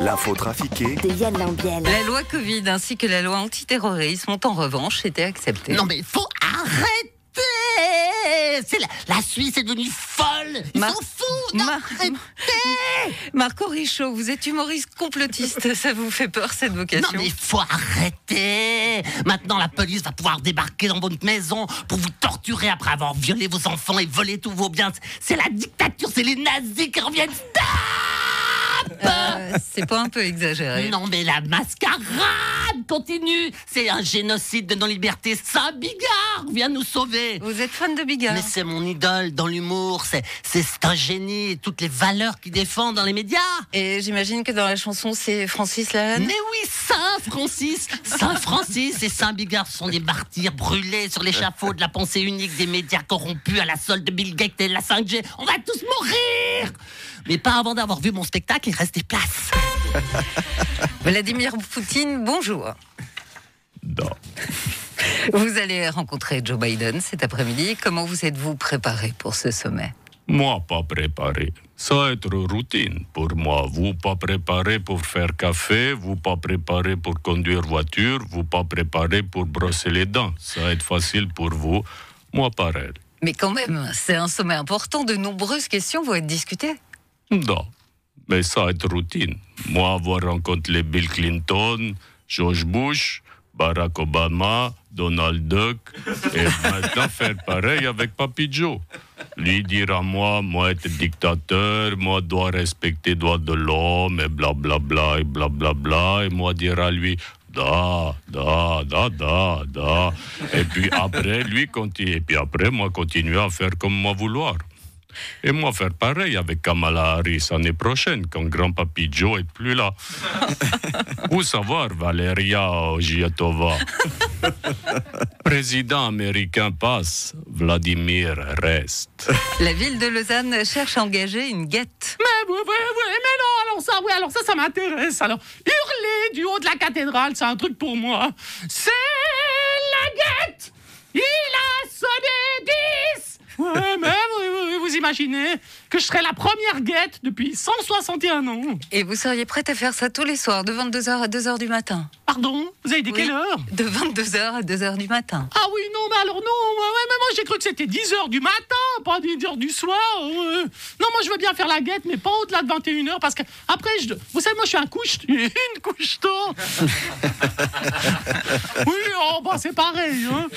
L'info trafiquée de Yann Lambiel. La loi Covid ainsi que la loi antiterrorisme ont en revanche été acceptées. Non mais faut arrêter. C'est la Suisse est devenue folle. Ils s'en foutent. Arrêtez. Marco Richaud, vous êtes humoriste complotiste. Ça vous fait peur cette vocation? Non mais faut arrêter. Maintenant la police va pouvoir débarquer dans votre maison pour vous torturer après avoir violé vos enfants et volé tous vos biens. C'est la dictature, c'est les nazis qui reviennent. Stop. C'est pas un peu exagéré? Non mais la mascarade continue. C'est un génocide de nos libertés. Ça, Bigard vient nous sauver. Vous êtes fan de Bigard? Mais c'est mon idole dans l'humour. C'est un génie. Toutes les valeurs qu'il défend dans les médias. Et j'imagine que dans la chanson c'est Francis Lalanne. Mais oui, Saint-Francis et Saint-Bigard sont des martyrs brûlés sur l'échafaud de la pensée unique des médias corrompus à la solde de Bill Gates et de la 5G. On va tous mourir. Mais pas avant d'avoir vu mon spectacle, il reste des places. Vladimir Poutine, bonjour. Non. Vous allez rencontrer Joe Biden cet après-midi. Comment vous êtes-vous préparé pour ce sommet? Moi, pas préparé. Ça va être routine pour moi. Vous pas préparé pour faire café, vous pas préparé pour conduire voiture, vous pas préparé pour brosser les dents. Ça va être facile pour vous. Moi, pareil. Mais quand même, c'est un sommet important. De nombreuses questions vont être discutées. Non, mais ça va être routine. Moi, avoir rencontré Bill Clinton, George Bush, Barack Obama, Donald Duck, et maintenant faire pareil avec Papy Joe. Lui dire à moi être dictateur, moi dois respecter les droits de l'homme, et blablabla, et blablabla, et moi dire à lui, da. Et puis après, lui continue, et puis après, moi continuer à faire comme moi vouloir. Et moi faire pareil avec Kamala Harris l'année prochaine, quand grand-papy Joe est plus là. Où savoir, Valeria Ogiatova? Président américain passe, Vladimir reste. La ville de Lausanne cherche à engager une guette. Mais oui, mais non, alors ça m'intéresse. Alors, hurler du haut de la cathédrale, c'est un truc pour moi. C'est la guette. Il a sonné 10. Ouais, mais vous imaginez que je serais la première guette depuis 161 ans. Et vous seriez prête à faire ça tous les soirs, de 22h à 2h du matin? Pardon? Vous avez dit quelle heure? De 22h à 2h du matin. Ah oui, non, mais alors non, mais moi j'ai cru que c'était 10h du matin, pas 10h du soir. Non, moi je veux bien faire la guette, mais pas au-delà de 21h, parce que après, vous savez, moi je suis une couche-tôt. Oui, c'est pareil. Hein.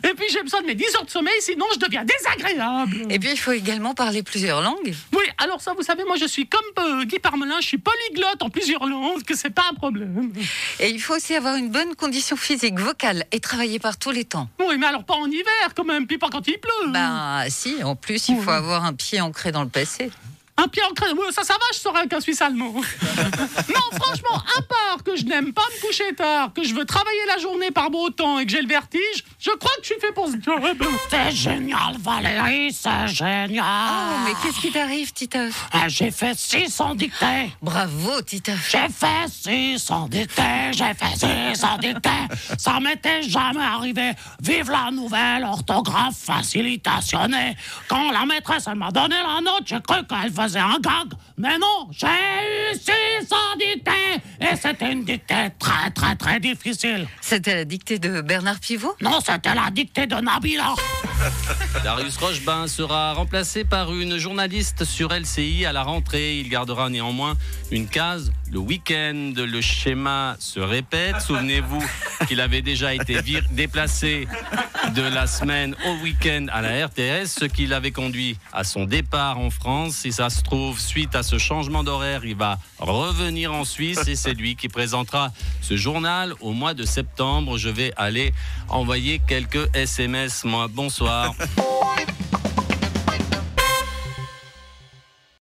Et puis j'ai besoin de mes 10 heures de sommeil, sinon je deviens désagréable. Et puis il faut également parler plusieurs langues. Oui, alors ça, vous savez, moi je suis comme Guy Parmelin, je suis polyglotte en plusieurs langues, que c'est pas un problème. Et il faut aussi avoir une bonne condition physique, vocale, et travailler par tous les temps. Oui, mais alors pas en hiver quand même, puis pas quand il pleut. Bah si, en plus il faut avoir un pied ancré dans le passé. Un pied ancré, ça va, je saurais avec un Suisse allemand. Non, franchement, à part que je n'aime pas me coucher tard, que je veux travailler la journée par beau temps et que j'ai le vertige, je crois que je suis fait pour ce job. C'est génial, Valérie, c'est génial. Oh, mais qu'est-ce qui t'arrive, Titeuf? J'ai fait 600 dictées. Bravo, Titeuf. J'ai fait 600 dictées. Ça m'était jamais arrivé. Vive la nouvelle orthographe facilitationnée. Quand la maîtresse, elle m'a donné la note, j'ai cru qu'elle faisait un gag. Mais non, j'ai eu 600 dictées. Et c'était une dictée très, très, très difficile. C'était la dictée de Bernard Pivot? Non, c'était la dictée de Nabila. Darius Rochebain sera remplacé par une journaliste sur LCI à la rentrée. Il gardera néanmoins une case le week-end. Le schéma se répète. Souvenez-vous qu'il avait déjà été déplacé de la semaine au week-end à la RTS, ce qui l'avait conduit à son départ en France. Si ça se trouve, suite à ce changement d'horaire, il va revenir en Suisse et c'est lui qui présentera ce journal au mois de septembre. Je vais aller envoyer quelques SMS, moi. Bonsoir.